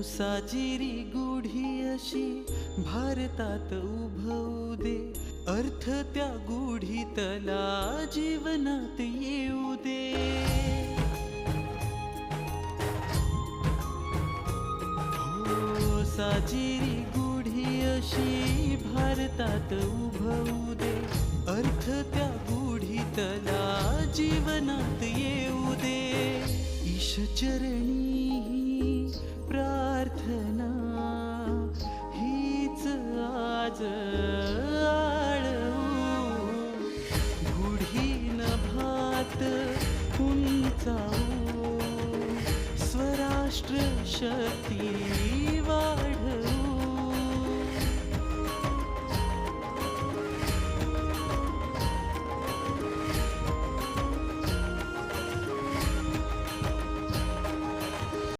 साजिरी गुढी अशी भारतात उभवू दे, अर्थ त्या गुढीतला जीवनात येऊ दे. हो साजिरी गुढी अशी भारतात उभवू दे, अर्थ त्या गुढीतला जीवनात येऊ दे. ईशचरणी प्रार्थना हीच आज आळवू, गुढी नभात उंचावू, स्वराष्ट्र शक्ती वाढवू.